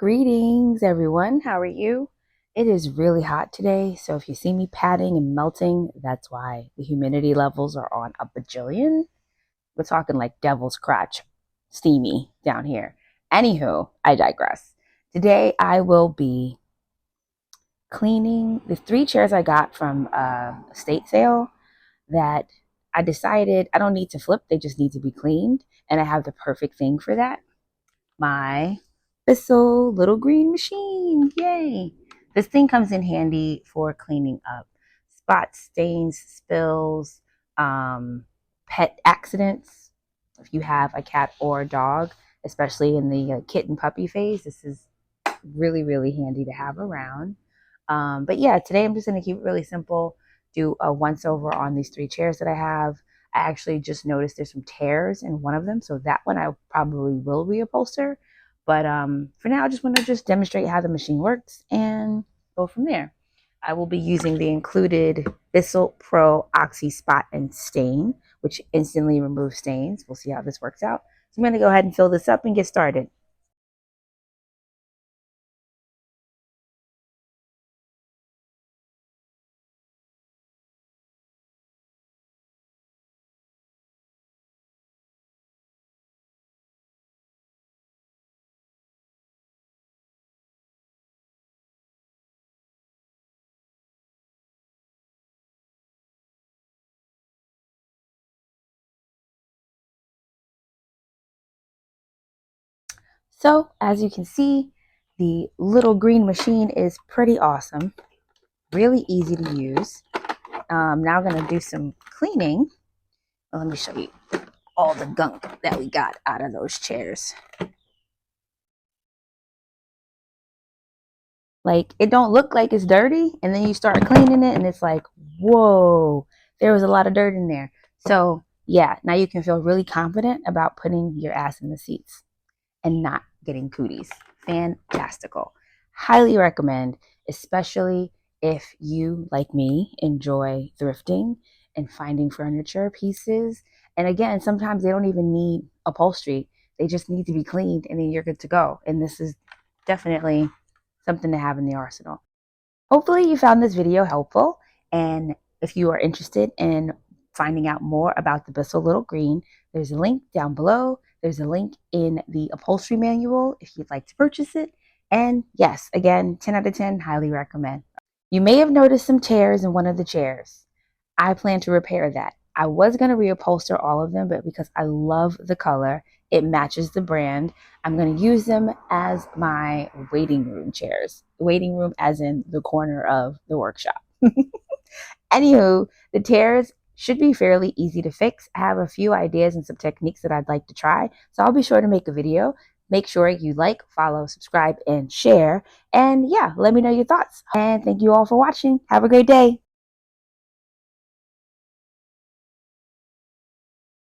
Greetings, everyone. How are you? It is really hot today, so if you see me patting and melting, that's why the humidity levels are on a bajillion. We're talking like devil's crotch, steamy down here. Anywho, I digress. Today, I will be cleaning the 3 chairs I got from a estate sale that I decided I don't need to flip, they just need to be cleaned. And I have the perfect thing for that. My Bissell Little Green Machine. Yay! This thing comes in handy for cleaning up spots, stains, spills, pet accidents. If you have a cat or a dog, especially in the kitten puppy phase, this is really, really handy to have around. But yeah, today I'm just going to keep it really simple, do a once over on these 3 chairs that I have. I actually just noticed there's some tears in one of them, so that one I probably will reupholster. But for now, I just want to just demonstrate how the machine works and go from there. I will be using the included Bissell Pro Oxy Spot and Stain, which instantly removes stains. We'll see how this works out. So I'm going to go ahead and fill this up and get started. So as you can see, the little green machine is pretty awesome, really easy to use. Now I'm going to do some cleaning. Well, let me show you all the gunk that we got out of those chairs. Like, it don't look like it's dirty, and then you start cleaning it and it's like, whoa, there was a lot of dirt in there. So yeah, now you can feel really confident about putting your ass in the seats and not getting cooties. Fantastical. Highly recommend, especially if you, like me, enjoy thrifting and finding furniture pieces. And again, sometimes they don't even need upholstery. They just need to be cleaned and then you're good to go. And this is definitely something to have in the arsenal. Hopefully you found this video helpful. And if you are interested in finding out more about the Bissell Little Green, there's a link down below. There's a link in the upholstery manual if you'd like to purchase it. And yes, again, 10 out of 10, highly recommend. You may have noticed some tears in one of the chairs. I plan to repair that. I was going to reupholster all of them, but because I love the color, it matches the brand, I'm going to use them as my waiting room chairs. Waiting room as in the corner of the workshop. Anywho, the tears should be fairly easy to fix. I have a few ideas and some techniques that I'd like to try, so I'll be sure to make a video. Make sure you like, follow, subscribe, and share. And yeah, let me know your thoughts. And thank you all for watching. Have a great day.